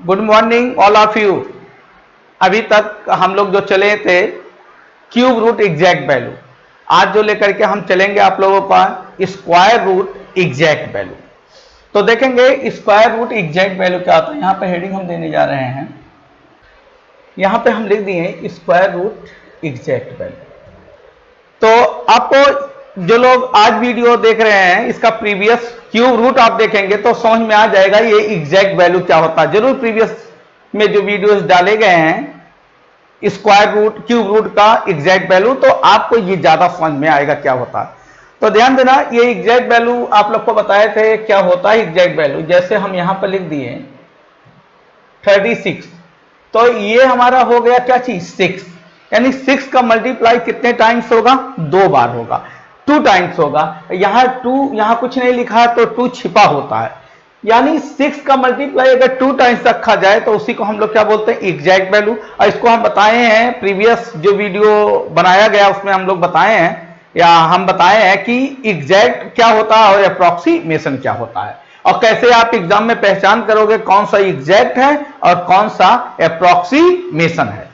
Good morning all of you. अभी तक हम लोग जो चले थे क्यूब रूट एग्जैक्ट वैल्यू, आज जो लेकर के हम चलेंगे आप लोगों का स्क्वायर रूट एग्जैक्ट वैल्यू। तो देखेंगे स्क्वायर रूट एग्जैक्ट वैल्यू क्या होता है। यहां पे हेडिंग हम देने जा रहे हैं, यहां पे हम लिख दिए स्क्वायर रूट एग्जैक्ट वैल्यू। तो आपको जो लोग आज वीडियो देख रहे हैं इसका प्रीवियस क्यूब रूट आप देखेंगे तो समझ में आ जाएगा ये एग्जैक्ट वैल्यू क्या होता है। जरूर प्रीवियस में जो वीडियोस डाले गए हैं स्क्वायर रूट क्यूब रूट का एग्जैक्ट वैल्यू, तो आपको ये ज्यादा समझ में आएगा क्या होता है। तो ध्यान देना, ये एग्जैक्ट वैल्यू आप लोग को बताए थे क्या होता है एग्जैक्ट वैल्यू। जैसे हम यहां पर लिख दिए 36, तो ये हमारा हो गया क्या चीज 6, यानी 6 का मल्टीप्लाई कितने टाइम्स होगा, 2 बार होगा, 2 टाइम्स होगा। यहां 2 यहां कुछ नहीं लिखा है तो 2 छिपा होता है, यानी 6 का मल्टीप्लाई अगर 2 टाइम्स रखा जाए तो उसी को हम लोग क्या बोलते हैं एग्जैक्ट वैल्यू। और इसको हम बताए हैं प्रीवियस जो वीडियो बनाया गया उसमें हम लोग बताए हैं या हम बताए हैं कि एग्जैक्ट क्या होता है और अप्रोक्सीमेशन क्या होता है, और कैसे आप एग्जाम में पहचान करोगे कौन सा एग्जैक्ट है और कौन सा अप्रोक्सीमेशन है।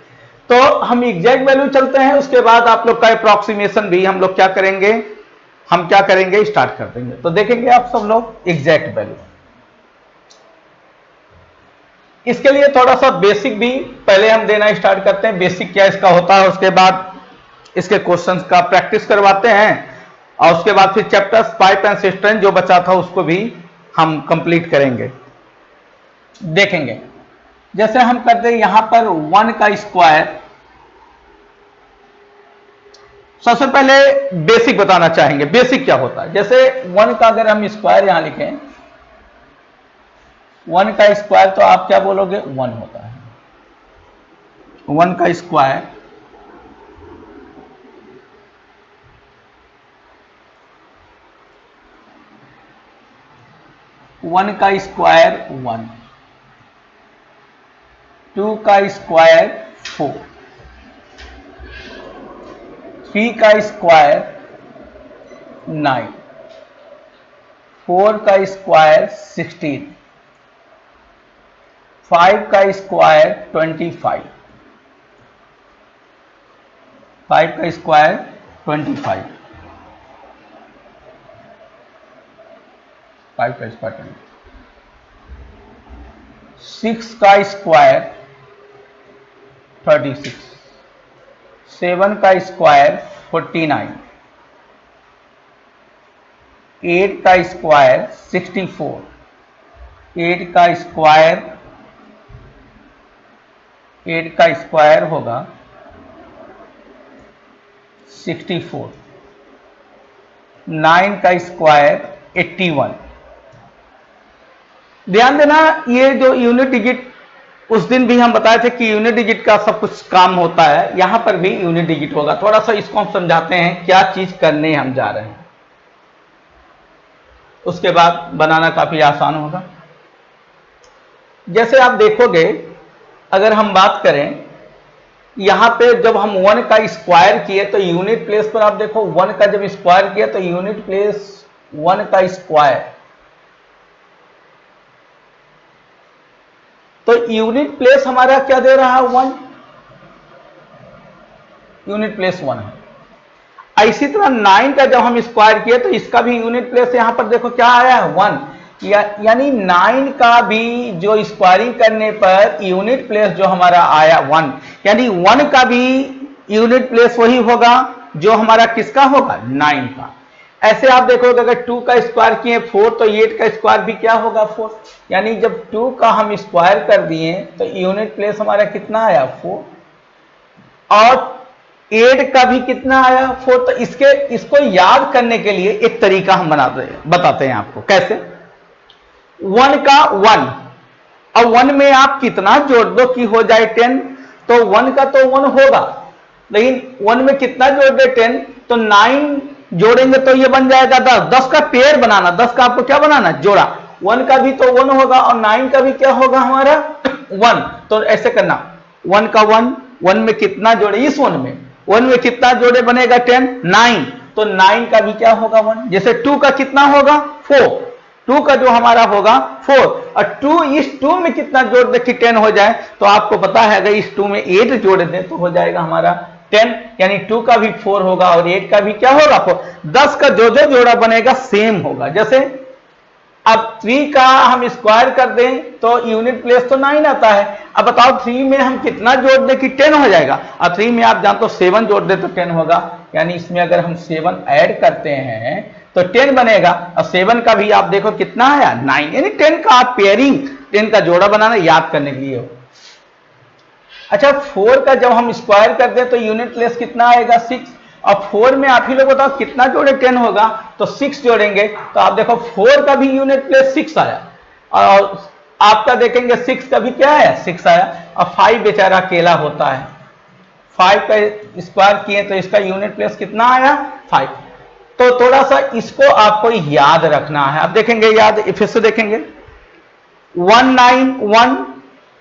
तो हम एग्जैक्ट वैल्यू चलते हैं, उसके बाद आप लोग का अप्रोक्सीमेशन भी हम लोग क्या करेंगे, स्टार्ट कर देंगे। तो देखेंगे आप सब लोग एग्जैक्ट वैल्यू। इसके लिए थोड़ा सा बेसिक भी पहले हम देना स्टार्ट करते हैं, बेसिक क्या इसका होता है, उसके बाद इसके क्वेश्चंस का प्रैक्टिस करवाते हैं और उसके बाद फिर चैप्टर्स पाइप एंड सिस्टम जो बचा था उसको भी हम कंप्लीट करेंगे। देखेंगे जैसे हम करते हैं यहां पर 1 का स्क्वायर। सबसे पहले बेसिक बताना चाहेंगे, बेसिक क्या होता है। जैसे 1 का अगर हम स्क्वायर यहां लिखें 1 का स्क्वायर, तो आप क्या बोलोगे 1 होता है। 1 का स्क्वायर 1 का स्क्वायर 1, 2 का स्क्वायर 4, 3 का स्क्वायर 9, 4 का स्क्वायर 16, 5 का स्क्वायर 25, 5 का स्क्वायर 25, 5 का स्क्वायर 20, 6 का स्क्वायर 36, 7 का स्क्वायर 49, 8 का स्क्वायर 64, 8 का स्क्वायर होगा 64, 9 का स्क्वायर 81। ध्यान देना, ये जो यूनिट डिजिट उस दिन भी हम बताए थे कि यूनिट डिजिट का सब कुछ काम होता है, यहां पर भी यूनिट डिजिट होगा। थोड़ा सा इसको हम समझाते हैं क्या चीज करने हम जा रहे हैं, उसके बाद बनाना काफी आसान होगा। जैसे आप देखोगे अगर हम बात करें यहां पे जब हम 1 का स्क्वायर किए तो यूनिट प्लेस पर आप देखो 1 का जब स्क्वायर किया तो यूनिट प्लेस 1 का स्क्वायर, तो यूनिट प्लेस हमारा क्या दे रहा है 1, यूनिट प्लेस 1 है। इसी तरह 9 का जब हम स्क्वायर किए तो इसका भी यूनिट प्लेस यहां पर देखो क्या आया है 1, यानी 9 का भी जो स्क्वायरिंग करने पर यूनिट प्लेस जो हमारा आया 1, यानी 1 का भी यूनिट प्लेस वही होगा जो हमारा किसका होगा 9 का। ऐसे आप देखोगे अगर 2 का स्क्वायर किए 4 तो 8 का स्क्वायर भी क्या होगा 4, यानी जब 2 का हम स्क्वायर कर दिए तो यूनिट प्लेस हमारा कितना आया 4, और 8 का भी कितना आया 4। तो इसको याद करने के लिए एक तरीका हम बताते हैं आपको कैसे। 1 का 1, और 1 में आप कितना जोड़ दो कि हो जाए 10, तो 1 का तो 1 होगा, लेकिन 1 में कितना जोड़ दे 10, तो 9 जोड़ेंगे तो ये बन जाएगा 10। 10 का पेयर बनाना, 10 का आपको क्या बनाना जोड़ा, 1 का भी तो 1 होगा और 9 का भी क्या होगा हमारा 1। तो ऐसे करना 1 का 1, 1 में कितना जोड़े, इस 1 में कितना जोड़े बनेगा 10, 9, तो 9 का भी क्या होगा 1। जैसे 2 का कितना होगा 4, 2 का जो हमारा होगा 4, और 2 इस 2 में कितना जोड़ दे कि 10 हो जाए, तो आपको पता है अगर इस 2 में 8 जोड़ दे तो हो जाएगा हमारा 10, यानी 2 का भी 4 होगा और 8 का भी क्या होगा 4। 10 का जो जो जोड़ा बनेगा सेम होगा। जैसे अब 3 का हम स्क्वायर कर दें तो यूनिट प्लेस तो 9 आता है। अब बताओ 3 में हम कितना जोड़ दें कि 10 हो जाएगा, और 3 में आप जानते हो 7 जोड़ दे तो 10 होगा, यानी इसमें अगर हम 7 ऐड करते हैं तो 10 बनेगा, और 7 का भी आप देखो कितना आया 9, यानी 10 का आप पेयरिंग 10 का जोड़ा बनाना याद करने के लिए हो। अच्छा 4 का जब हम स्क्वायर कर दें तो यूनिट प्लेस कितना आएगा 6, और 4 में आप ही लोग बताओ कितना जोड़े 10 होगा तो 6 जोड़ेंगे, तो आप देखो 4 का भी यूनिट प्लेस 6 आया, और आपका देखेंगे 6 का भी क्या आया 6 आया, और 5 बेचारा अकेला होता है। 5 का स्क्वायर किए तो इसका यूनिट प्लेस कितना आया 5। तो थोड़ा सा इसको आपको याद रखना है। अब देखेंगे याद फिर से देखेंगे 1 9 1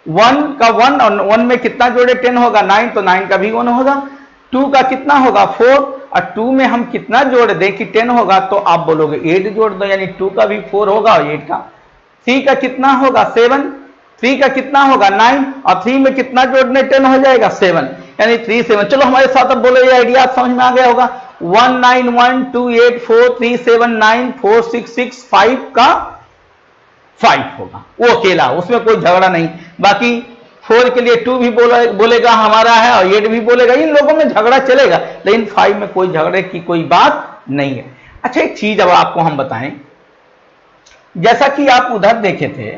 1 का 1 और 1 में कितना जोड़े 10 होगा 9, तो 9 का भी 1 होगा। 2 का कितना होगा 4, और 2 में हम कितना जोड़ दें कि 10 होगा, तो आप बोलोगे 8 जोड़ दो, यानी 2 का भी 4 होगा और 8 का। 3 का कितना होगा 7, 3 का कितना होगा 9, और 3 में कितना जोड़ने 10 हो जाएगा 7, यानी 3 7। चलो हमारे साथ अब बोलो, ये आइडिया समझ में आ गया होगा। 1 9 1 2 8 4 3 7 9 4 6 6 5 का 5 होगा, वो अकेला, उसमें कोई झगड़ा नहीं। बाकी 4 के लिए 2 भी बोलेगा हमारा है, और 8 भी बोलेगा, इन लोगों में झगड़ा चलेगा, लेकिन 5 में कोई झगड़े की कोई बात नहीं है। अच्छा एक चीज अब आपको हम बताएं, जैसा कि आप उधर देखे थे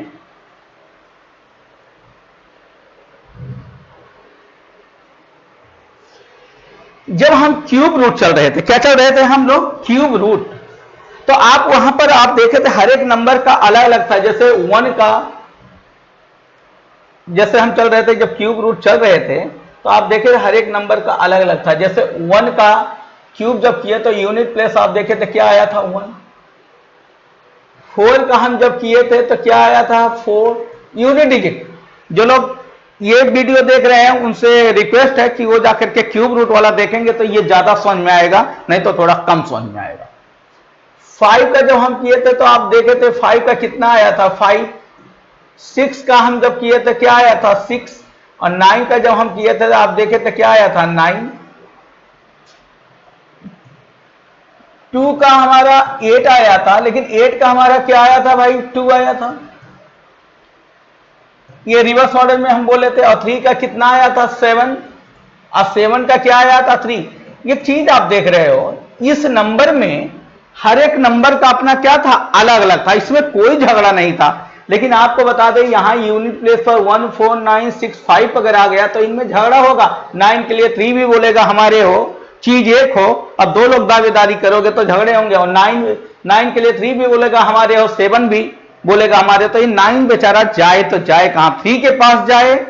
जब हम क्यूब रूट चल रहे थे, क्या चल रहे थे हम लोग क्यूब रूट, तो आप वहां पर आप देखे थे हर एक नंबर का अलग अलग था। जैसे 1 का जैसे हम चल रहे थे जब क्यूब रूट चल रहे थे तो आप देखे हर एक नंबर का अलग अलग था। जैसे 1 का क्यूब जब किए तो यूनिट प्लेस आप देखे थे क्या आया था 1। 4 का हम जब किए थे तो क्या आया था 4 यूनिट डिजिट। जो लोग ये वीडियो देख रहे हैं उनसे रिक्वेस्ट है कि वो जाकर के क्यूब रूट वाला देखेंगे तो ये ज्यादा समझ में आएगा, नहीं तो थोड़ा कम समझ में आएगा। 5 का जब हम किए थे तो आप देखे थे 5 का कितना आया था 5। 6 का हम जब किए थे क्या आया था 6, और 9 का जब हम किए थे तो आप देखे थे क्या आया था 9। 2 का हमारा 8 आया था, लेकिन 8 का हमारा क्या आया था भाई 2 आया था, ये रिवर्स ऑर्डर में हम बोले थे। और 3 का कितना आया था 7, और 7 का क्या आया था 3। ये चीज आप देख रहे हो, इस नंबर में हर एक नंबर का अपना क्या था अलग अलग था, इसमें कोई झगड़ा नहीं था। लेकिन आपको बता दें यहां यूनिट प्लेस पर 1 4 9 6 5 अगर आ गया तो इनमें झगड़ा होगा। 9 के लिए 3 भी बोलेगा हमारे हो, चीज एक हो, और 2 लोग दावेदारी करोगे तो झगड़े होंगे। और 9 के लिए 3 भी बोलेगा हमारे हो, 7 भी बोलेगा हमारे, तो ये 9 बेचारा जाए तो जाए कहां, 3 के पास जाए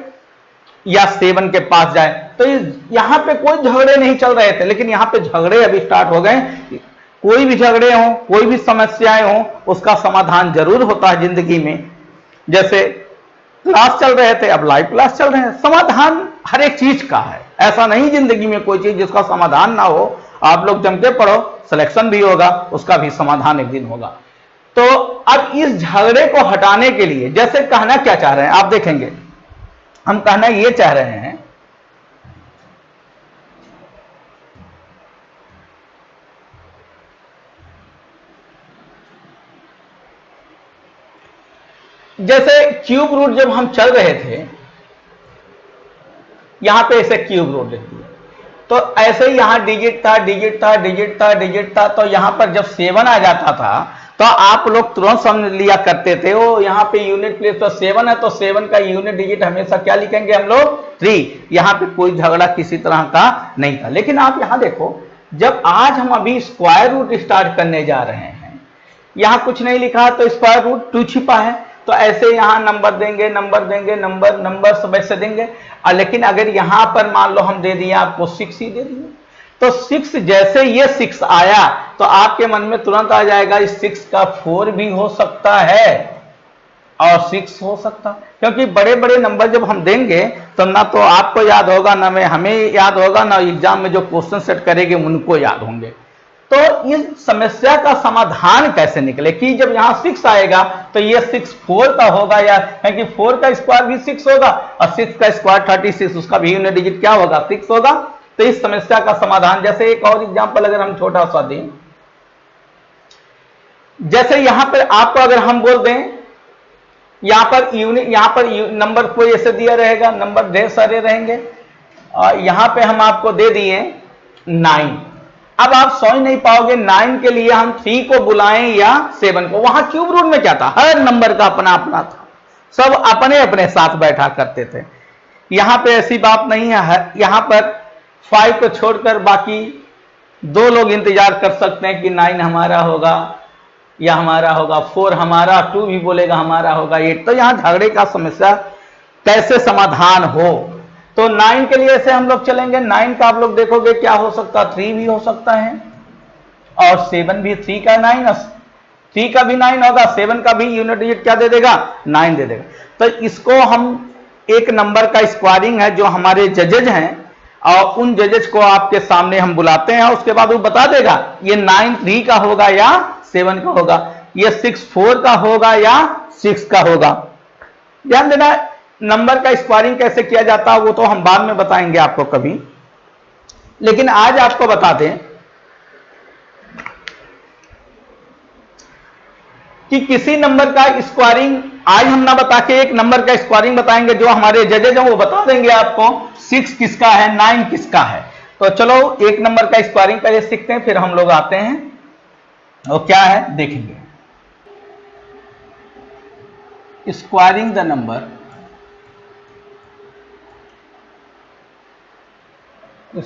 या 7 के पास जाए। तो यहां पे कोई झगड़े नहीं चल रहे थे, लेकिन यहां पे झगड़े अभी स्टार्ट हो गए। कोई भी झगड़े हो, कोई भी समस्याएं हो, उसका समाधान जरूर होता है जिंदगी में। जैसे क्लास चल रहे थे, अब लाइव क्लास चल रहे हैं, समाधान हर एक चीज का है। ऐसा नहीं जिंदगी में कोई चीज जिसका समाधान ना हो। आप लोग जम के पढ़ो, सिलेक्शन भी होगा, उसका भी समाधान एक दिन होगा। तो अब इस झगड़े को हटाने के लिए जैसे कहना क्या चाह रहे हैं आप देखेंगे, हम कहना ये चाह रहे हैं जैसे क्यूब रूट जब हम चल रहे थे, यहां पे ऐसे क्यूब रूट लिख दिया, तो ऐसे ही यहां डिजिट था डिजिट था डिजिट था डिजिट था, तो यहां पर जब 7 आ जाता था तो आप लोग तुरंत समझ लिया करते थे वो यहाँ पे यूनिट प्लेस पर 7 है, तो 7 का यूनिट डिजिट हमेशा क्या लिखेंगे हम लोग 3। यहाँ पे कोई झगड़ा किसी तरह का नहीं था। लेकिन आप यहाँ देखो, जब आज हम अभी स्क्वायर रूट स्टार्ट करने जा रहे हैं, यहाँ कुछ नहीं लिखा तो स्क्वायर रूट 2 छिपा है, तो ऐसे यहाँ नंबर देंगे नंबर सब ऐसे देंगे। लेकिन अगर यहाँ पर मान लो हम दे दिए आपको 6 ही दे दिए, तो 6 जैसे ये 6 आया तो आपके मन में तुरंत आ जाएगा इस 6 का 4 भी हो सकता है और 6 हो सकता, क्योंकि बड़े बड़े नंबर जब हम देंगे तो ना तो आपको याद होगा, ना हमें याद होगा, ना एग्जाम में जो क्वेश्चन सेट करेंगे उनको याद होंगे। तो इस समस्या का समाधान कैसे निकले कि जब यहां 6 आएगा तो ये 6 4 का होगा, या है कि 4 का स्क्वायर भी 6 होगा और 6 का स्क्वायर 36, उसका भी यूनिट डिजिट क्या होगा 6 होगा। तो इस समस्या का समाधान, जैसे एक और एग्जांपल अगर हम छोटा सा दें, जैसे यहां पर आपको अगर हम बोल दें यहां पर नंबर कोई ऐसे दिया रहेगा, नंबर ढेर सारे रहेंगे और यहां पे हम आपको दे दिए 9। अब आप सोच नहीं पाओगे 9 के लिए हम 3 को बुलाएं या 7 को। वहां क्यूब रूट में क्या था, हर नंबर का अपना अपना था, सब अपने अपने साथ बैठा करते थे। यहां पे ऐसी बात नहीं है, यहां पर 5 को छोड़कर बाकी 2 लोग इंतजार कर सकते हैं कि 9 हमारा होगा या हमारा होगा, 4 हमारा, 2 भी बोलेगा हमारा होगा, 8। तो यहां झगड़े का समस्या कैसे समाधान हो। तो 9 के लिए ऐसे हम लोग चलेंगे, 9 का आप लोग देखोगे क्या हो सकता है, 3 भी हो सकता है और 7 भी, 3 का 9 और 3 का भी 9 होगा, 7 का भी यूनिट डिजिट क्या दे देगा 9 दे देगा। तो इसको हम एक नंबर का स्क्वायरिंग है जो हमारे जजेज हैं और उन जजेज को आपके सामने हम बुलाते हैं, उसके बाद वो बता देगा ये 9 3 का होगा या 7 का होगा, ये 6 4 का होगा या 6 का होगा। ध्यान देना नंबर का स्क्वायरिंग कैसे किया जाता है वो तो हम बाद में बताएंगे आपको कभी, लेकिन आज आपको बता दें कि किसी नंबर का स्क्वायरिंग आज हम ना बता के एक नंबर का स्क्वायरिंग बताएंगे, जो हमारे जजेज हैं वो बता देंगे आपको 6 किसका है 9 किसका है। तो चलो एक नंबर का स्क्वायरिंग पहले सीखते हैं, फिर हम लोग आते हैं वो क्या है देखेंगे। Squaring the number,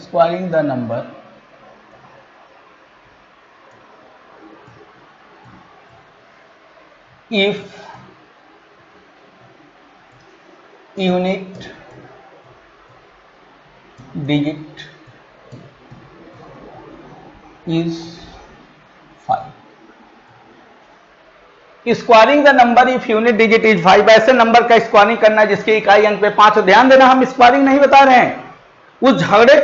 squaring the number if unit digit is 5। Squaring the number if unit digit is 5, ऐसे नंबर का स्क्वायरिंग करना जिसके इकाई अंक पे 5 हो। ध्यान देना हम स्क्वायरिंग नहीं बता रहे हैं, उस झगड़े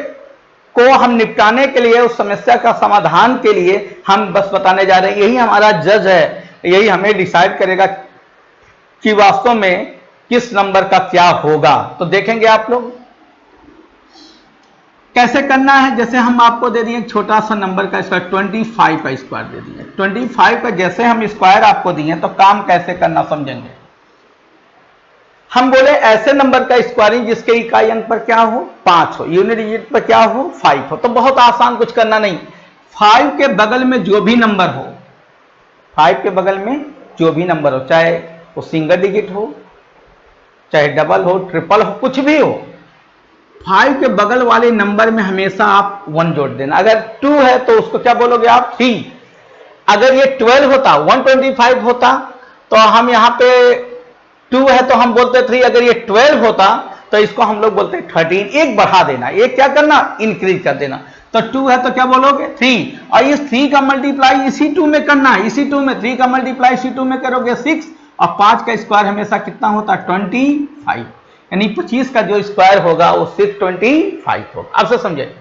को हम निपटाने के लिए, उस समस्या का समाधान के लिए हम बस बताने जा रहे हैं। यही हमारा जज है, यही हमें डिसाइड करेगा कि वास्तव में किस नंबर का क्या होगा। तो देखेंगे आप लोग कैसे करना है। जैसे हम आपको दे दिए छोटा सा नंबर का स्क्वायर, 25 का स्क्वायर दे दिए, 25 का जैसे हम स्क्वायर आपको दिए तो काम कैसे करना समझेंगे। हम बोले ऐसे नंबर का स्क्वायरिंग जिसके इकाई अंक पर क्या हो 5 हो, यूनिट डिजिट पर क्या हो 5 हो। तो बहुत आसान, कुछ करना नहीं, 5 के बगल में जो भी नंबर हो, 5 के बगल में जो भी नंबर हो, चाहे वो सिंगल डिजिट हो, चाहे डबल हो, ट्रिपल हो, कुछ भी हो, 5 के बगल वाले नंबर में हमेशा आप 1 जोड़ देना। अगर 2 है तो उसको क्या बोलोगे आप 3। अगर ये 12 होता, 125 होता तो हम यहां पे 2 है तो हम बोलते 3। अगर ये 12 होता तो इसको हम लोग बोलते 13। एक बढ़ा देना, एक क्या करना इंक्रीज कर देना। तो 2 है तो क्या बोलोगे 3, और इस 3 का मल्टीप्लाई इसी 2 में करना है, इसी 2 में 3 का मल्टीप्लाई इसी 2 में करोगे 6, और 5 का स्क्वायर हमेशा कितना होता है 25, यानी 25 का जो स्क्वायर होगा वो 625 होगा। आप सब समझे,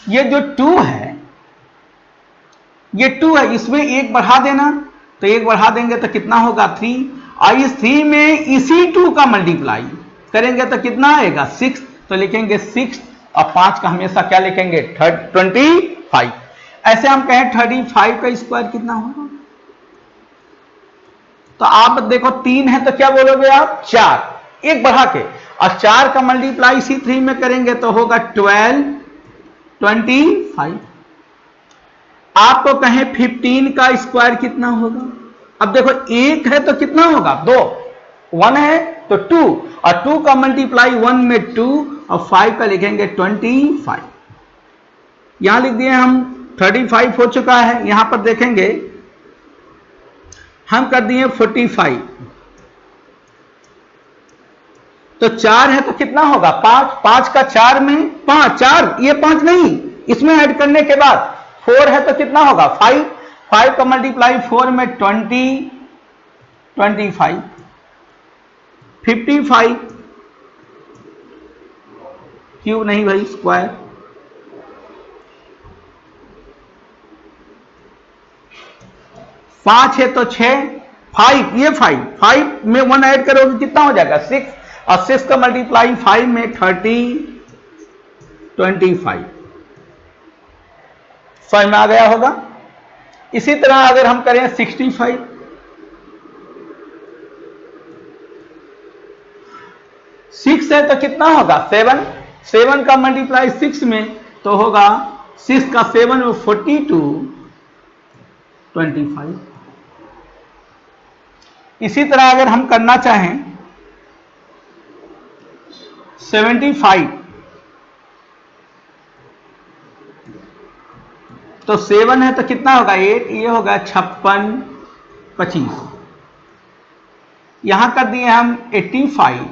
ये जो 2 है, ये 2 है, इसमें एक बढ़ा देना, तो एक बढ़ा देंगे तो कितना होगा 3, और इस 3 में इसी 2 का मल्टीप्लाई करेंगे तो कितना आएगा 6, तो लिखेंगे 6, और 5 का हमेशा क्या लिखेंगे 25। ऐसे हम कहें 35 का स्क्वायर कितना होगा, तो आप देखो 3 है तो क्या बोलोगे आप 4, एक बढ़ा के, और 4 का मल्टीप्लाई इसी 3 में करेंगे तो होगा 12, 25। आपको कहें 15 का स्क्वायर कितना होगा, अब देखो 1 है तो कितना होगा 2, 1 है तो 2, और 2 का मल्टीप्लाई 1 में 2, और 5 का लिखेंगे 25। यहां लिख दिए हम 35 हो चुका है। यहां पर देखेंगे हम कर दिए 45, तो 4 है तो कितना होगा 5, 5 का 4 में 5, 4 ये 5 नहीं, इसमें ऐड करने के बाद 4 है तो कितना होगा 5, 5 का मल्टीप्लाई 4 में 20, 25, 55 क्यूब नहीं भाई स्क्वायर, 5 है तो 6, 5, ये 5 में 1 ऐड करोगे कितना हो जाएगा 6, और 6 का मल्टीप्लाई 5 में 30, 25। समझ में आ गया होगा। इसी तरह अगर हम करें 65, 6 है तो कितना होगा 7, 7 का मल्टीप्लाई 6 में तो होगा 6 का 7 में 42, 25। इसी तरह अगर हम करना चाहें 75, तो 7 है तो कितना होगा 8, ये होगा 56, 25। यहां कर दिए हम 85,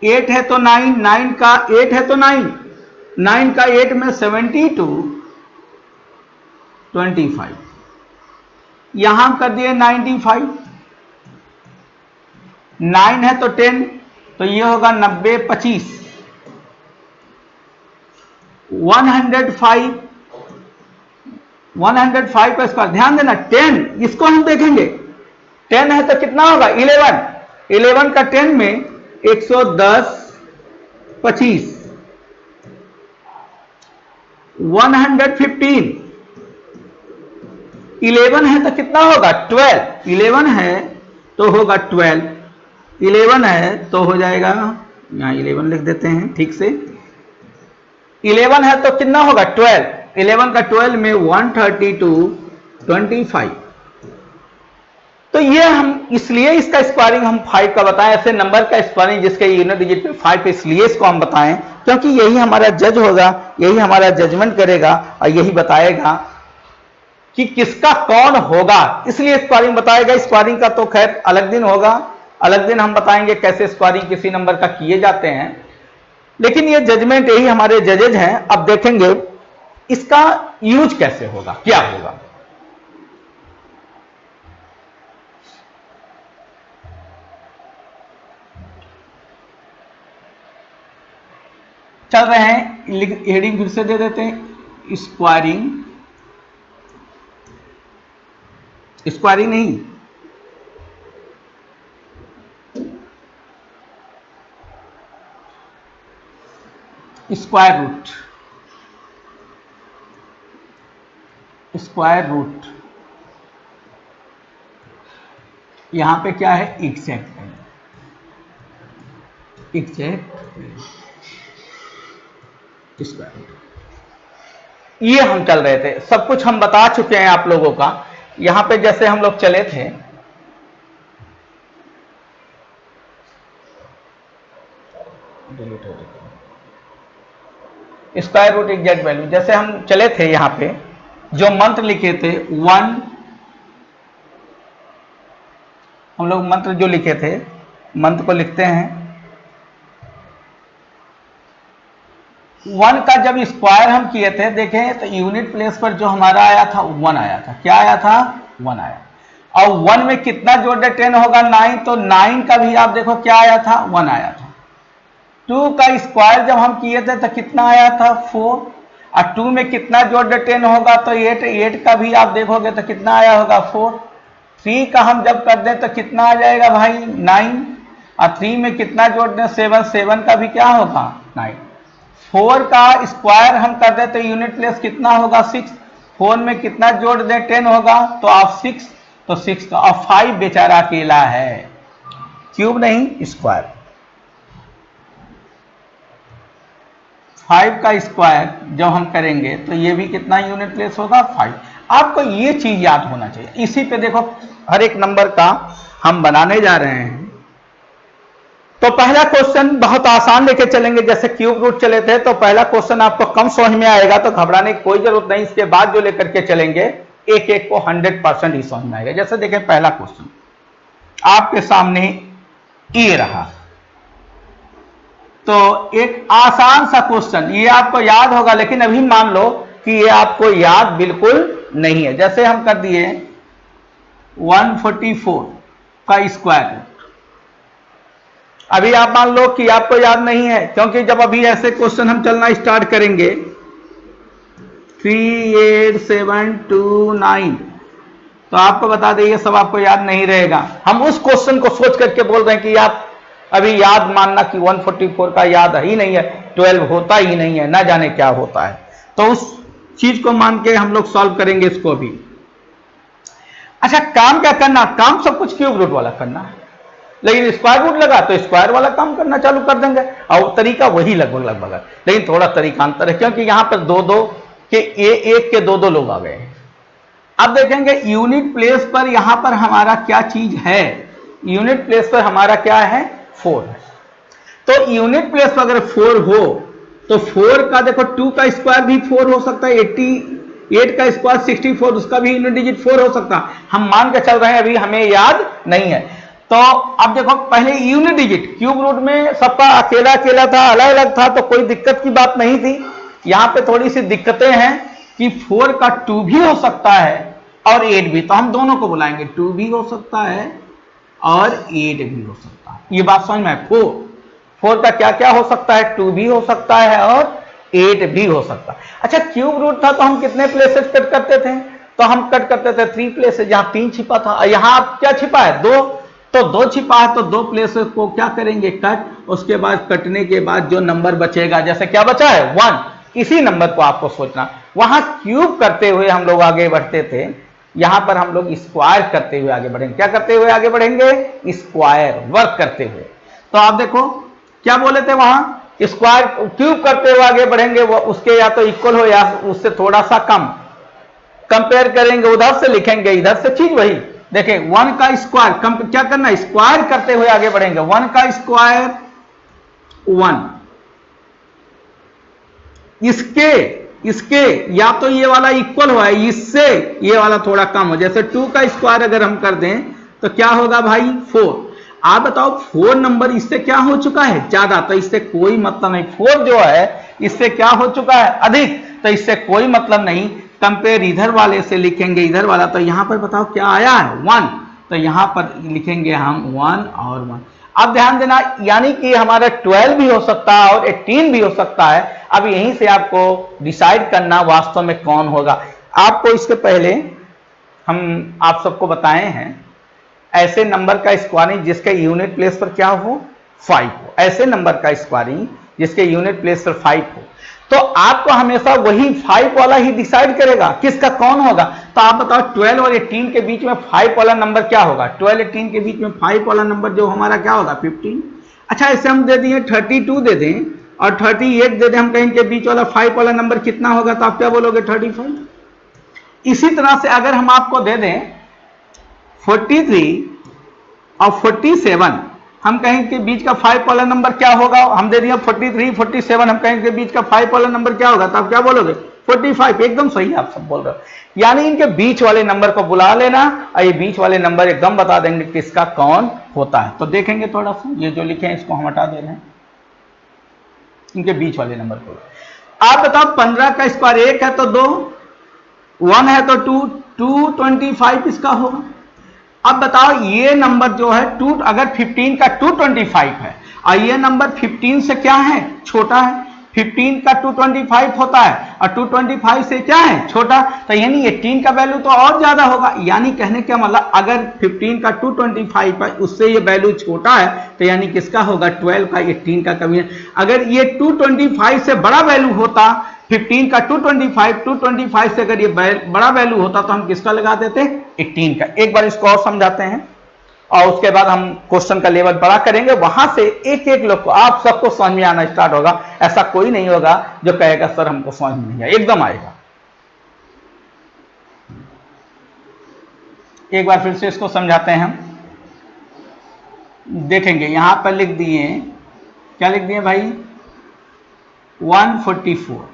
8 है तो 9, 9 का 8 है तो 9, 9 का 8 में 72, 25। यहां कर दिए 95, 9 है तो 10, तो ये होगा 90, 25। 105, 105 का स्क्वायर, ध्यान देना 10, इसको हम देखेंगे 10 है तो कितना होगा 11, 11 का 10 में 110, 25। 115, 11 है तो कितना होगा 12, 11 है तो होगा 12, 11 है तो हो जाएगा, यहां 11 लिख देते हैं ठीक से। 11 है तो कितना होगा 12, 11 का 12 में 132, 25। तो ये हम इसलिए इसका स्क्वायरिंग हम 5 का बताएं, ऐसे नंबर का स्क्वायरिंग जिसके यूनिट डिजिट पे 5 पे, इसलिए इसको हम बताएं क्योंकि यही हमारा जज होगा, यही हमारा जजमेंट करेगा और यही बताएगा कि किसका कौन होगा, इसलिए स्क्वायरिंग बताएगा। स्क्वायरिंग का तो खैर अलग दिन होगा, अलग दिन हम बताएंगे कैसे स्क्वायरिंग किसी नंबर का किए जाते हैं, लेकिन ये जजमेंट यही हमारे जजेज हैं। अब देखेंगे इसका यूज कैसे होगा, क्या होगा। चल रहे हैं, हेडिंग फिर से दे देते हैं, स्क्वायरिंग, स्क्वायरिंग नहीं, स्क्वायर रूट, स्क्वायर रूट। यहां पे क्या है exact value, exact square root. ये हम चल रहे थे, सब कुछ हम बता चुके हैं आप लोगों का। यहां पे जैसे हम लोग चले थे, स्क्वायर रूट एग्जैक्ट वैल्यू, जैसे हम चले थे यहां पे जो मंत्र लिखे थे 1, हम लोग मंत्र जो लिखे थे, मंत्र को लिखते हैं 1 का जब स्क्वायर हम किए थे, देखें तो यूनिट प्लेस पर जो हमारा आया था 1 आया था, क्या आया था 1 आया। और 1 में कितना जोड़ दे 10 होगा 9, तो 9 का भी आप देखो क्या आया था 1 आया था। 2 का स्क्वायर जब हम किए थे तो कितना आया था 4, और 2 में कितना जोड़ दे 10 होगा तो 8, 8 का भी आप देखोगे तो कितना आया होगा 4। 3 का हम जब कर दें तो कितना आ जाएगा भाई 9, और 3 में कितना जोड़ दें 7, 7 का भी क्या होगा 9। 4 का स्क्वायर हम कर दें तो यूनिट प्लेस कितना होगा 6, 4 में कितना जोड़ दें 10 होगा तो आप 6, तो 6 का, और 5 बेचारा अकेला है, क्यूब नहीं स्क्वायर। 5 का स्क्वायर जब हम करेंगे तो ये भी कितना यूनिट प्लेस होगा 5। आपको ये चीज याद होना चाहिए। इसी पे देखो हर एक नंबर का हम बनाने जा रहे हैं। तो पहला क्वेश्चन बहुत आसान लेके चलेंगे, जैसे क्यूब रूट चले थे तो पहला क्वेश्चन आपको कम समझ में आएगा, तो घबराने की कोई जरूरत नहीं। इसके बाद जो लेकर के चलेंगे एक एक को 100% ही समझ में आएगा। जैसे देखें पहला क्वेश्चन आपके सामने ये रहा, तो एक आसान सा क्वेश्चन, ये आपको याद होगा, लेकिन अभी मान लो कि ये आपको याद बिल्कुल नहीं है। जैसे हम कर दिए 144 का स्क्वायर, अभी आप मान लो कि आपको याद नहीं है, क्योंकि जब अभी ऐसे क्वेश्चन हम चलना स्टार्ट करेंगे 38729 तो आपको बता दें ये सब आपको याद नहीं रहेगा। हम उस क्वेश्चन को सोच करके बोल रहे हैं कि आप अभी याद मानना कि 144 का याद ही नहीं है, 12 होता ही नहीं है, ना जाने क्या होता है। तो उस चीज को मान के हम लोग सॉल्व करेंगे इसको भी। अच्छा, काम क्या करना, काम सब कुछ क्यूब रूट वाला करना है, लेकिन स्क्वायर रूट लगा तो स्क्वायर वाला काम करना चालू कर देंगे, और तरीका वही लगभग है, लेकिन थोड़ा तरीका अंतर है, क्योंकि यहां पर दो के एक के दो लोग आ गए हैं। अब देखेंगे यूनिट प्लेस पर यहां पर हमारा क्या चीज है, यूनिट प्लेस पर हमारा क्या है, 4 है। तो यूनिट प्लेस पर अगर 4 हो तो 4 का देखो 2 का स्क्वायर भी 4 हो सकता है, 88 का स्क्वायर 64, उसका भी यूनिट डिजिट 4 हो सकता है। हम मान के चल रहे हैं, अभी हमें याद नहीं है। तो अब देखो पहले यूनिट डिजिट क्यूब रूट में सबका अकेला अकेला था, अलग अलग था, तो कोई दिक्कत की बात नहीं थी। यहां पे थोड़ी सी दिक्कतें हैं कि 4 का 2 भी हो सकता है और 8 भी, तो हम दोनों को बुलाएंगे, 2 भी हो सकता है और 8 भी हो सकता है। ये बात समझ में, 4 का क्या क्या हो सकता है, 2 भी हो सकता है और 8 भी हो सकता है। अच्छा, क्यूब रूट था तो हम कितने प्लेसेस कट करते थे, तो हम कट करते थे 3 प्लेसेस, जहां 3 छिपा था, और यहां क्या छिपा है, 2, तो 2 छिपा है, तो 2 प्लेसेस को क्या करेंगे, कट। उसके बाद कटने के बाद जो नंबर बचेगा, जैसे क्या बचा है, 1, इसी नंबर को आपको सोचना। वहां क्यूब करते हुए हम लोग आगे बढ़ते थे, यहां पर हम लोग स्क्वायर करते हुए आगे बढ़ेंगे। क्या करते हुए आगे बढ़ेंगे, स्क्वायर वर्क करते हुए। तो आप देखो क्या बोले थे, वहां स्क्वायर क्यूब करते हुए आगे बढ़ेंगे, वो उसके या तो इक्वल हो या उससे थोड़ा सा कम, कंपेयर करेंगे, उधर से लिखेंगे, इधर से चीज वही। देखिए 1 का स्क्वायर क्या करना, स्क्वायर करते हुए आगे बढ़ेंगे, 1 का स्क्वायर 1, इसके या तो ये वाला इक्वल हो, इससे ये वाला थोड़ा कम हो। जैसे 2 का स्क्वायर अगर हम कर दें तो क्या होगा भाई, 4। आप बताओ 4 नंबर इससे क्या हो चुका है, ज्यादा, तो इससे कोई मतलब नहीं। 4 जो है इससे क्या हो चुका है, अधिक, तो इससे कोई मतलब नहीं। कंपेयर इधर वाले से लिखेंगे, इधर वाला, तो यहां पर बताओ क्या आया है, 1, तो यहां पर लिखेंगे हम 1 और 1। अब ध्यान देना, यानी कि हमारा 12 भी हो सकता है और 18 भी हो सकता है। अब यहीं से आपको डिसाइड करना वास्तव में कौन होगा। आपको इसके पहले हम आप सबको बताए हैं, ऐसे नंबर का स्क्वायरिंग जिसके यूनिट प्लेस पर क्या हो, 5 हो, ऐसे नंबर का स्क्वायरिंग जिसके यूनिट प्लेस पर 5 हो, तो आपको हमेशा वही 5 वाला ही डिसाइड करेगा किसका कौन होगा। तो आप बताओ 12 और 18 के बीच में 5 वाला नंबर क्या होगा, 12 18 के बीच में 5 वाला नंबर जो हमारा क्या होगा, 15। अच्छा, इसे हम दे दिए 32 दे दें और 38 दे दें, हम कहें के बीच वाला 5 वाला नंबर कितना होगा, तो आप क्या बोलोगे, 35। इसी तरह से अगर हम आपको दे दें 43 और 47, हम कहें के बीच का 5 वाला नंबर क्या होगा, हम दे दिया 43 47, हम कहें के बीच का 5 वाला नंबर क्या होगा, तो आप क्या बोलोगे, 45। एकदम सही आप सब बोल रहे हो। यानी इनके बीच वाले नंबर को बुला लेना और ये बीच वाले नंबर एकदम बता देंगे किसका कौन होता है। तो देखेंगे थोड़ा सा, ये जो लिखे हैं इसको हम हटा दे रहे हैं, इनके बीच वाले नंबर को। आप बताओ 15 का स्क्वायर 1 है तो 2, 1 है तो 2, 225 इसका होगा। अब बताओ ये नंबर जो है 2, अगर 15 का 225 है और ये नंबर 15 से क्या है, छोटा है, 15 का 225 होता है और 225 से क्या है, छोटा, तो यानी 18 का वैल्यू तो और ज्यादा होगा। यानी कहने का मतलब अगर 15 का 225 है उससे ये वैल्यू छोटा है, तो यानी किसका होगा, 12 का 18 का कमी है। अगर ये 225 से बड़ा वैल्यू होता, 15 का 225 से अगर ये बड़ा वैल्यू होता तो हम किसका लगा देते, 18 का। एक बार इसको और समझाते हैं और उसके बाद हम क्वेश्चन का लेवल बड़ा करेंगे, वहां से एक एक लोग को आप सबको समझ में आना स्टार्ट होगा। ऐसा कोई नहीं होगा जो कहेगा सर हमको समझ में नहीं आया, एकदम आएगा। एक बार फिर से इसको समझाते हैं हम, देखेंगे यहां पर लिख दिए, क्या लिख दिए भाई, 144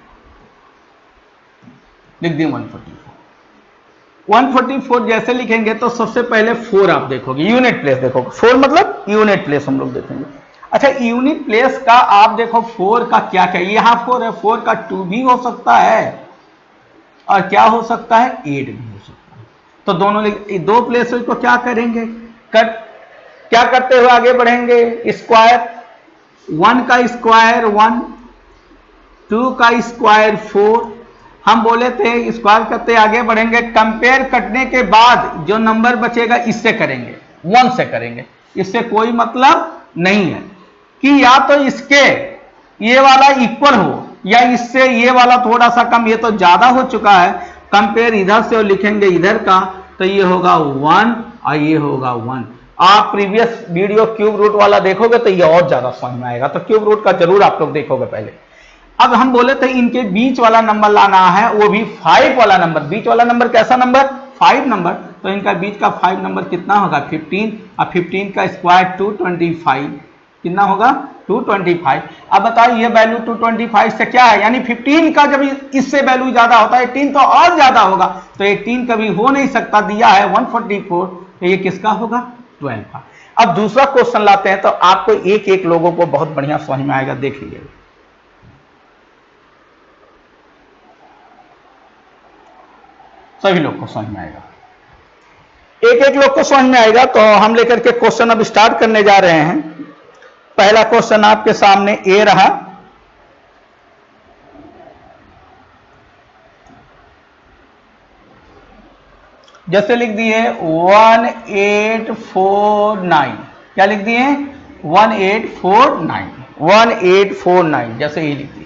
लिख दिए, 144 जैसे लिखेंगे तो सबसे पहले 4 आप देखोगे, यूनिट प्लेस देखोगे, 4 मतलब यूनिट प्लेस हम लोग देखेंगे। अच्छा, यूनिट प्लेस का आप देखो 4 का क्या क्या, यहां 4 है, 4 का 2 भी हो सकता है और क्या हो सकता है, 8 भी हो सकता है। तो दोनों दो प्लेसेस को क्या करेंगे, कट, क्या करते हुए आगे बढ़ेंगे, स्क्वायर, 1 का स्क्वायर 1, 2 का स्क्वायर 4, हम बोले थे स्क्वायर करते आगे बढ़ेंगे, कंपेयर करने के बाद जो नंबर बचेगा इससे करेंगे, 1 से करेंगे। इससे कोई मतलब नहीं है कि या तो इसके ये वाला इक्वल हो या इससे ये वाला थोड़ा सा कम, ये तो ज्यादा हो चुका है। कंपेयर इधर से और लिखेंगे इधर का, तो ये होगा 1 और ये होगा 1। आप प्रीवियस वीडियो क्यूब रूट वाला देखोगे तो ये और ज्यादा समझ में आएगा, तो क्यूब रूट का जरूर आप लोग देखोगे पहले। अब हम बोले थे इनके बीच वाला नंबर लाना है, वो भी 5 वाला नंबर। बीच वाला नंबर कैसा नंबर? 5 नंबर। तो इनका बीच का 5 नंबर कितना होगा? 15। और 15 का स्क्वायर 225 कितना होगा? 225। अब बताओ ये वैल्यू 225 से क्या है, यानी 15 का जब इससे वैल्यू ज्यादा होता है 18 तो और ज्यादा होगा, तो 18 कभी हो नहीं सकता, दिया है 144, तो ये किसका होगा? 12 का। अब दूसरा क्वेश्चन लाते हैं, तो आपको एक एक लोगों को बहुत बढ़िया समझ में आएगा, देख लीजिए। सभी लोग को समझ में आएगा, एक एक लोग को समझ में आएगा। तो हम लेकर के क्वेश्चन अब स्टार्ट करने जा रहे हैं। पहला क्वेश्चन आपके सामने ए रहा, जैसे लिख दिए 1849, क्या लिख दिए? 1849 जैसे ही लिख दिए।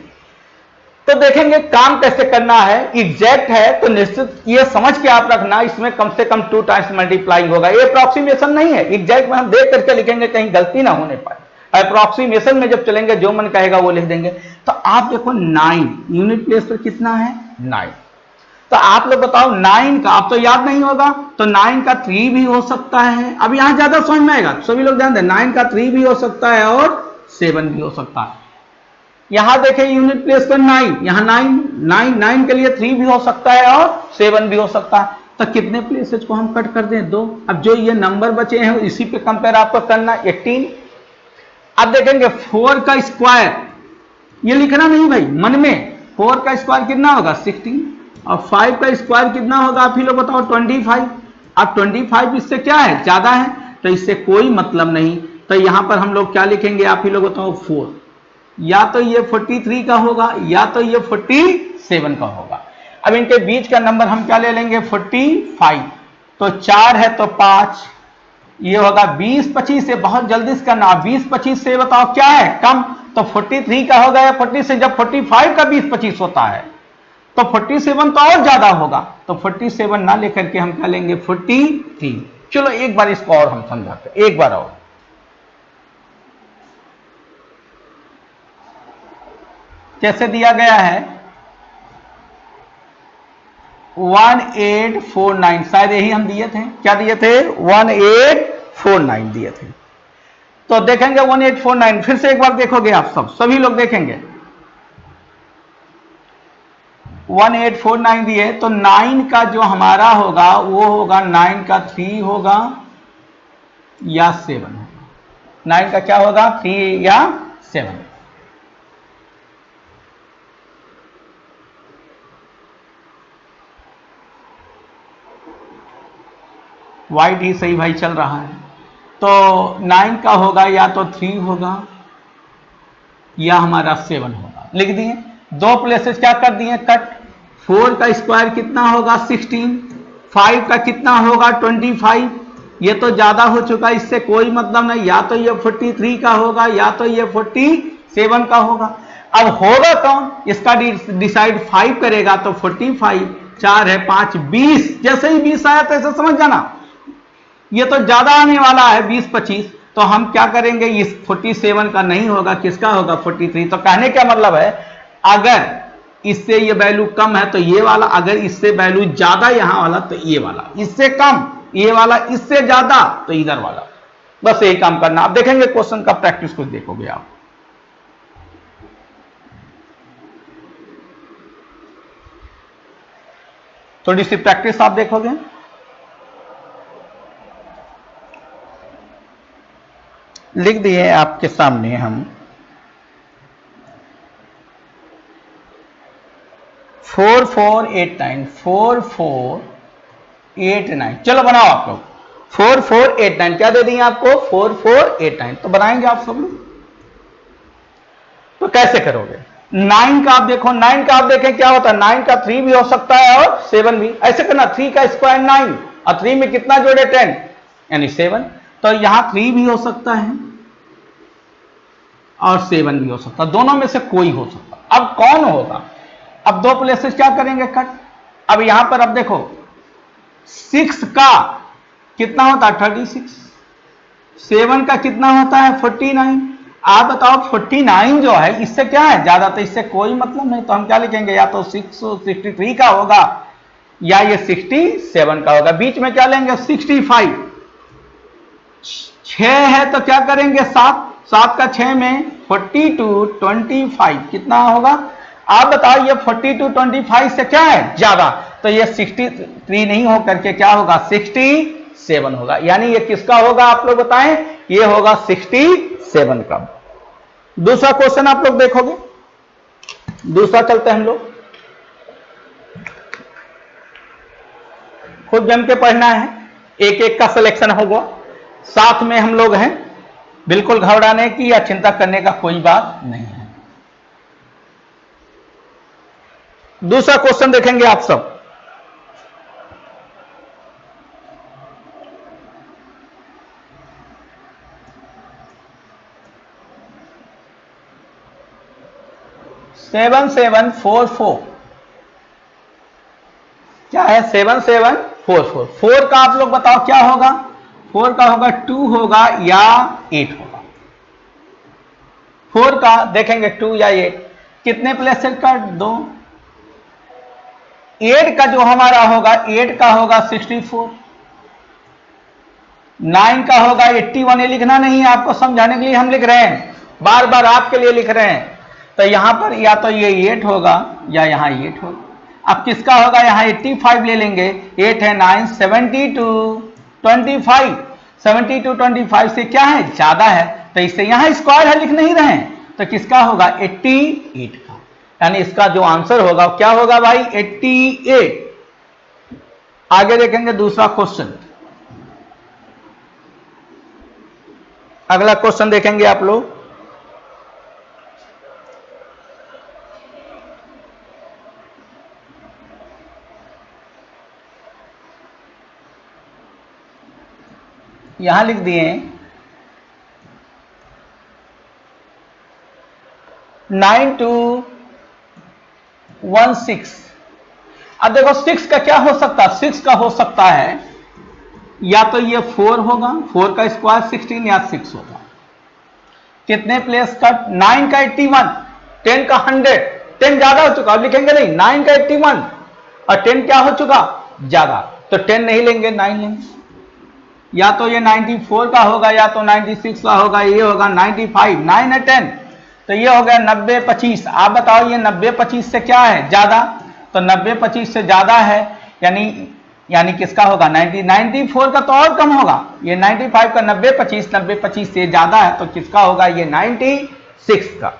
तो देखेंगे काम कैसे करना है। एग्जैक्ट है तो निश्चित ये समझ के आप रखना, इसमें कम से कम 2 टाइम्स मल्टीप्लाइंग होगा। ये अप्रॉक्सीमेशन नहीं है, एग्जैक्ट में हम देख करके लिखेंगे, कहीं गलती ना होने पाए। अप्रॉक्सीमेशन में जब चलेंगे जो मन कहेगा वो लिख देंगे। तो आप देखो 9 यूनिट प्लेस पर कितना है? 9। तो आप लोग बताओ 9 का, आप तो याद नहीं होगा, तो 9 का 3 भी हो सकता है। अब यहां ज्यादा समझ में आएगा, सभी लोग ध्यान दें, 9 का 3 भी हो सकता है और 7 भी हो सकता है। यहां देखें यूनिट प्लेस पर 9, यहां 9 के लिए 3 भी हो सकता है और 7 भी हो सकता है। तो कितने प्लेसेस को हम कट कर दें? 2। अब जो ये नंबर बचे हैं इसी पे कंपेयर आपको करना, 18। अब देखेंगे 4 का स्क्वायर, ये लिखना नहीं भाई मन में, 4 का स्क्वायर कितना होगा? 16। और 5 का स्क्वायर कितना होगा? आप ही लोग बताओ, 25। अब 25 इससे क्या है? ज्यादा है, तो इससे कोई मतलब नहीं। तो यहां पर हम लोग क्या लिखेंगे? आप ही लोग बताओ, 4। या तो ये 43 का होगा या तो ये 47 का होगा। अब इनके बीच का नंबर हम क्या ले लेंगे? 45। तो 4 है तो 5, ये होगा 20-25 से, बहुत जल्दी से करना। 20-25 से बताओ क्या है? कम। तो 43 का होगा या 40 से? जब 45 का 20-25 होता है तो 47 तो और ज्यादा होगा, तो 47 ना लेकर के हम क्या लेंगे? 43। चलो एक बार इसको और हम समझाते, एक बार और। कैसे दिया गया है? 1849, शायद यही हम दिए थे। क्या दिए थे? 1849 दिए थे। तो देखेंगे 1849, फिर से एक बार देखोगे आप सब, सभी लोग देखेंगे। 1849 दिए, तो 9 का जो हमारा होगा वो होगा 9 का 3 होगा या 7 होगा। 9 का क्या होगा? 3 या 7। वाइट ही सही भाई चल रहा है। तो 9 का होगा या तो 3 होगा या हमारा 7 होगा। लिख दिए, 2 प्लेसेस क्या कर दिए? कट। 4 का स्क्वायर कितना होगा? 16। 5 का कितना होगा? 25। ये तो ज्यादा हो चुका, इससे कोई मतलब नहीं, या तो ये 43 का होगा या तो ये 47 का होगा। अब होगा कौन? इसका डिसाइड 5 करेगा, तो 45, 4 है 5, 20। जैसे ही 20 आया तो ऐसे समझ जाना ये तो ज्यादा आने वाला है, 20-25। तो हम क्या करेंगे? इस 47 का नहीं होगा, किसका होगा? 43। तो कहने का मतलब है अगर इससे ये वैल्यू कम है तो ये वाला, अगर इससे वैल्यू ज्यादा यहां वाला तो ये वाला, इससे कम ये वाला, इससे ज्यादा तो इधर वाला। बस यही काम करना। आप देखेंगे क्वेश्चन का प्रैक्टिस कुछ देखोगे आप। थोड़ी सी प्रैक्टिस आप देखोगे। लिख दिए आपके सामने हम 4489, 4489। चलो बनाओ आप लोग 4489। क्या दे दिए आपको? 4489। तो बनाएंगे आप सब लोग। तो कैसे करोगे? 9 का आप देखो, 9 का आप देखें क्या होता है, 9 का 3 भी हो सकता है और 7 भी। ऐसे करना, 3 का स्क्वायर 9 और 3 में कितना जोड़े 10 यानी 7। तो यहां 3 भी हो सकता है और 7 भी हो सकता है, दोनों में से कोई हो सकता। अब कौन होगा, अब दो प्लेसेस क्या करेंगे कट। अब यहां पर अब देखो 6 का कितना होता है 36, 7 का कितना होता है 49। आप बताओ 49 जो है इससे क्या है ज्यादा, तो इससे कोई मतलब नहीं, तो हम क्या लिखेंगे, या तो 63 का होगा या ये 67 का होगा। बीच में क्या लेंगे 65, 6 है तो क्या करेंगे 7, 7 का 6 में 42, 25 कितना होगा। आप बताओ ये 42, 25 से क्या है ज्यादा, तो ये 63 नहीं हो करके क्या होगा 67 होगा। यानी ये किसका होगा आप लोग बताएं, ये होगा 67 का। दूसरा क्वेश्चन आप लोग देखोगे, दूसरा चलते हैं हम लोग, खुद जम के पढ़ना है, एक एक का सिलेक्शन होगा, साथ में हम लोग हैं, बिल्कुल घबराने की या चिंता करने का कोई बात नहीं है। दूसरा क्वेश्चन देखेंगे आप सब, सेवन सेवन फोर फोर क्या है 7744, 4 का आप लोग बताओ क्या होगा, 4 का होगा 2 होगा या 8 होगा। 4 का देखेंगे 2 या 8, कितने प्लेसेस का 2। 8 का जो हमारा होगा 8 का होगा 64, 9 का होगा 81। ये लिखना नहीं है, आपको समझाने के लिए हम लिख रहे हैं, बार बार आपके लिए लिख रहे हैं। तो यहां पर या तो ये 8 होगा या यहां 8 होगा। अब किसका होगा, यहां 85 ले लेंगे, 8 है 9, 72, 25, 72, 25 से क्या है ज्यादा है, तो इससे यहां स्क्वायर है लिख नहीं रहे हैं, तो किसका होगा 88 का। यानी इसका जो आंसर होगा क्या होगा भाई 88। आगे देखेंगे दूसरा क्वेश्चन, अगला क्वेश्चन देखेंगे आप लोग, यहां लिख दिए 9216। अब देखो 6 का क्या हो सकता है, 6 का हो सकता है या तो ये 4 होगा, 4 का स्क्वायर 16 या 6 होगा। कितने प्लेस का, 9 का 81, 10 का 100, 10 ज्यादा हो चुका, लिखेंगे नहीं, 9 का 81 और 10 क्या हो चुका ज्यादा, तो 10 नहीं लेंगे 9 लेंगे। या तो ये 94 का होगा या तो 96 का होगा, ये होगा 95, 9 है 10, तो ये हो गया 90-25। आप बताओ ये 90-25 से क्या है ज्यादा, तो 90-25 से ज्यादा है, यानी किसका होगा 94 का तो और कम होगा, ये 95 का 90-25 से ज्यादा है, तो किसका होगा ये 96 का।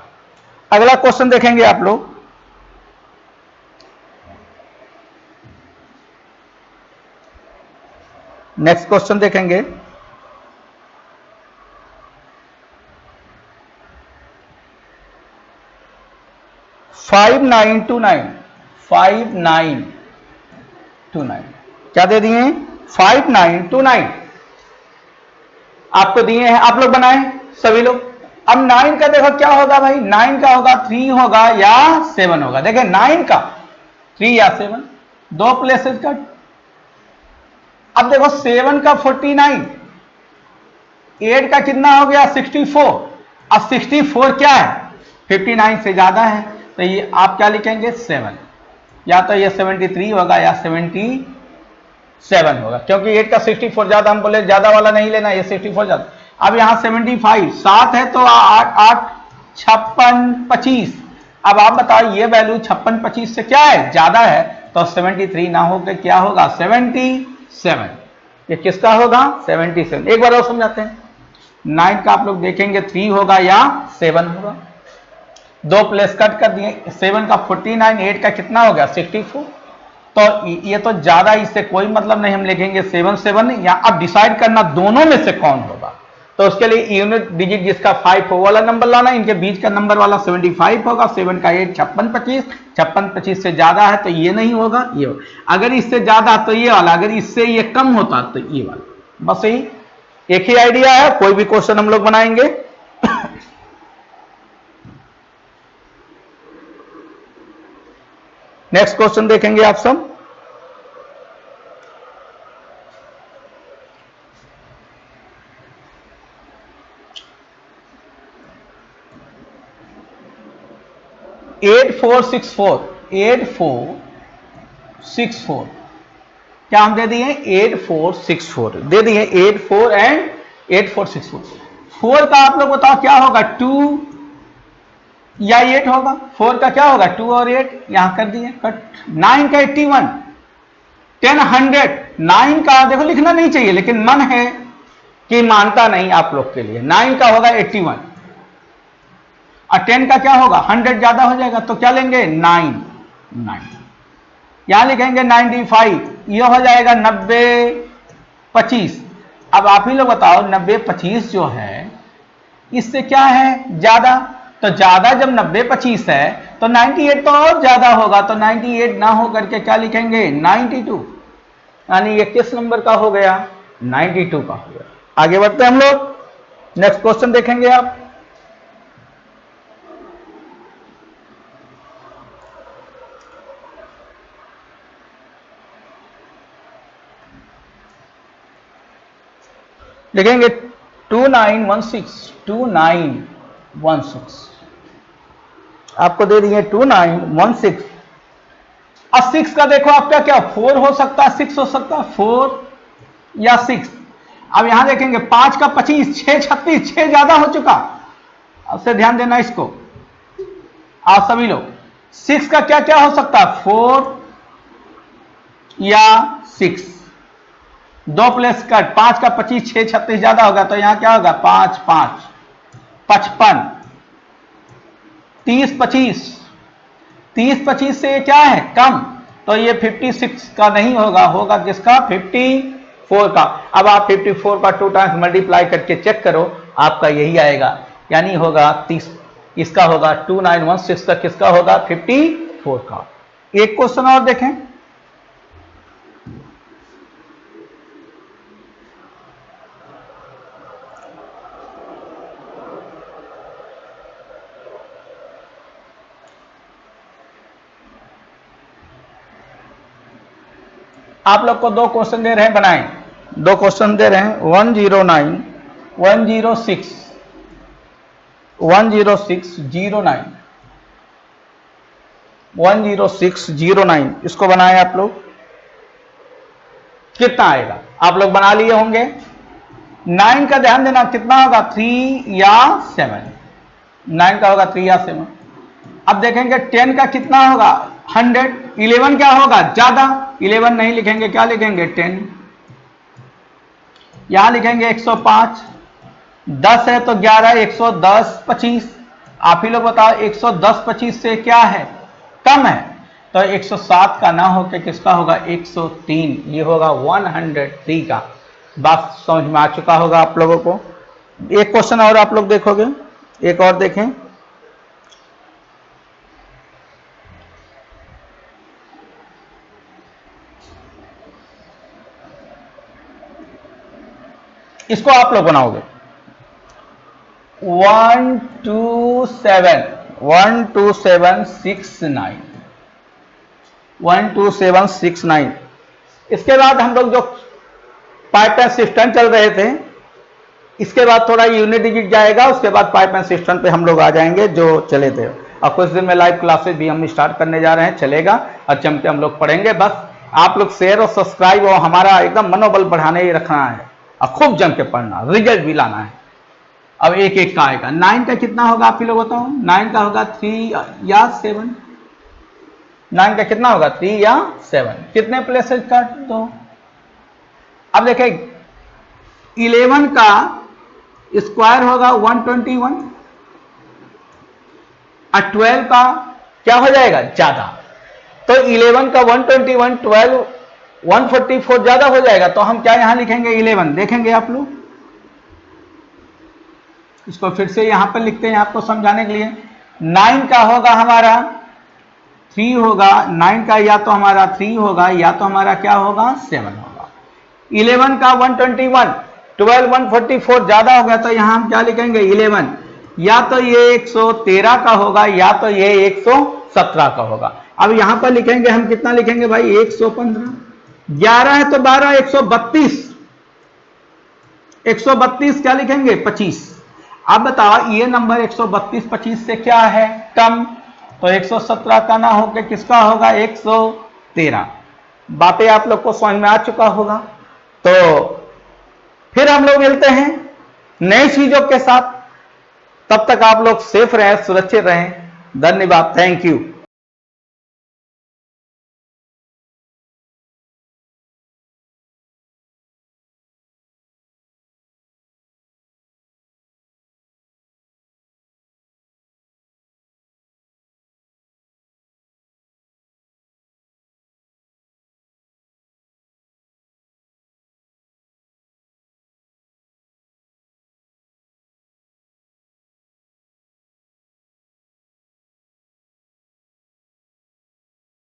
अगला क्वेश्चन देखेंगे आप लोग, नेक्स्ट क्वेश्चन देखेंगे, फाइव नाइन टू नाइन क्या दे दिए 5929 आपको दिए हैं, आप लोग बनाए सभी लोग। अब 9 का देखो क्या होगा भाई, 9 का होगा 3 होगा या 7 होगा। देखें 9 का 3 या 7, दो प्लेसेस का। अब देखो 7 का 49, 8 का कितना हो गया 64, अब 64 क्या है 59 से ज्यादा है, तो ये आप क्या लिखेंगे 7, या तो ये 73 होगा या 77 होगा, क्योंकि 8 का 64 ज्यादा, हम बोले ज्यादा वाला नहीं लेना, ये 64 ज्यादा। अब यहां 75 7 है तो 8 56 25। अब आप बताओ ये वैल्यू 56 25 से क्या है ज्यादा है, तो 73 ना होकर क्या होगा 77। ये किसका होगा 77। एक बार और समझाते हैं, 9 का आप लोग देखेंगे 3 होगा या 7 होगा, दो प्लेस कट कर दिए, 7 का 49, 8 का कितना हो गया 64, तो ये तो ज्यादा, इससे कोई मतलब नहीं, हम लिखेंगे 77 या अब डिसाइड करना दोनों में से कौन होगा, तो उसके लिए यूनिट डिजिट जिसका 5 हो वाला नंबर लाना, इनके बीच का नंबर वाला 75 होगा, 7 का 8 56 25, 56 25 से ज्यादा है तो ये नहीं होगा, ये होगा। अगर इससे ज्यादा तो ये वाला, अगर इससे ये कम होता तो ये वाला। बस यही एक ही आइडिया है, कोई भी क्वेश्चन हम लोग बनाएंगे। नेक्स्ट क्वेश्चन देखेंगे आप सब। एट फोर सिक्स फोर क्या हम दे दिए 8464 दे दिए 84 एंड 8464। 4 का आप लोग बताओ क्या होगा, 2 या 8 होगा। 4 का क्या होगा 2 और 8, यहां कर दिए कट। 9 का 81, 10 100। 9 का देखो लिखना नहीं चाहिए, लेकिन मन है कि मानता नहीं आप लोग के लिए। 9 का होगा 81 और 10 का क्या होगा 100 ज्यादा हो जाएगा तो क्या लेंगे 9। यहां लिखेंगे 95, ये हो जाएगा 90 25। अब आप ही लोग बताओ 90 25 जो है इससे क्या है ज्यादा, तो ज्यादा जब 90 25 है तो 98 तो और ज्यादा होगा, तो 98 ना हो करके क्या लिखेंगे 92, यानी ये किस नंबर का हो गया 92 का हो गया। आगे बढ़ते हैं हम लोग, नेक्स्ट क्वेश्चन देखेंगे आप। लिखेंगे 2916 आपको दे दिए 2916। अब 6 का देखो आपका क्या 4 हो सकता है 6 हो सकता है, 4 या 6। अब यहां देखेंगे 5 का 25, 6 36, 6 ज्यादा हो चुका। अब से ध्यान देना इसको आप सभी लोग। 6 का क्या क्या हो सकता है 4 या 6, 2 प्लस कट। 5 का 25, 6 36 ज्यादा होगा तो यहां क्या होगा 5 5 55, 30 25। 30 25 से क्या है कम, तो ये 56 का नहीं होगा, होगा किसका 54 का। अब आप 54 का 2 टाइम्स मल्टीप्लाई करके चेक करो, आपका यही आएगा, यानी होगा 30। इसका होगा 2916 का, किसका होगा 54 का। एक क्वेश्चन और देखें। आप लोग को 2 क्वेश्चन दे रहे हैं, बनाएं। 2 क्वेश्चन दे रहे हैं 109 106 10609 10609 इसको बनाएं आप लोग। कितना आएगा आप लोग बना लिए होंगे। 9 का ध्यान देना कितना होगा 3 या 7। 9 का होगा 3 या 7। अब देखेंगे 10 का कितना होगा 100। 11 क्या होगा ज्यादा, 11 नहीं लिखेंगे, क्या लिखेंगे 10। यहां लिखेंगे 105, 10 है तो 11, 110 25। आप ही लोग बताओ 110 25 से क्या है कम है, तो 107 का ना होकर किसका होगा 103, ये होगा 103 का। बात समझ में आ चुका होगा आप लोगों को। एक क्वेश्चन और आप लोग देखोगे, एक और देखें। इसको आप लोग बनाओगे 12769 इसके बाद हम लोग जो पाइप एंड सिस्टम चल रहे थे, इसके बाद थोड़ा यूनिट डिजिट जाएगा, उसके बाद पाइप एंड सिस्टम पे हम लोग आ जाएंगे जो चले थे। और कुछ दिन में लाइव क्लासेस भी हम स्टार्ट करने जा रहे हैं, चलेगा और जम के हम लोग पढ़ेंगे। बस आप लोग शेयर और सब्सक्राइब और हमारा एकदम मनोबल बढ़ाने ही रखना है और खूब जम के पढ़ना, रिजल्ट भी लाना है। अब एक एक का आएगा। 9 का कितना होगा आप ही लोग बताओ। 9 का होगा 3 या 7। 9 का कितना होगा 3 या 7। कितने प्लेसेस काट दो। अब देखें 11 का स्क्वायर होगा 121 और 12 का क्या हो जाएगा ज्यादा, तो 11 का 121, 12 144 ज्यादा हो जाएगा, तो हम क्या यहां लिखेंगे 11। देखेंगे आप लोग इसको फिर से यहां पर लिखते हैं आपको समझाने के लिए। 9 का होगा हमारा 3 होगा, 9 का या तो हमारा 3 होगा या तो हमारा क्या होगा 7 होगा। 11 का 121, 12 144 ज्यादा हो गया तो यहां हम क्या लिखेंगे 11, या तो ये 113 का होगा या तो ये 117 का होगा। अब यहां पर लिखेंगे हम कितना लिखेंगे भाई 115, 11 है तो 12 132, 132 क्या लिखेंगे 25। अब बताओ ये नंबर 132 25 से क्या है कम, तो 117 का ना होकर किसका होगा 113। बातें आप लोग को समझ में आ चुका होगा। तो फिर हम लोग मिलते हैं नई चीजों के साथ, तब तक आप लोग सेफ रहें, सुरक्षित रहें। धन्यवाद, थैंक यू।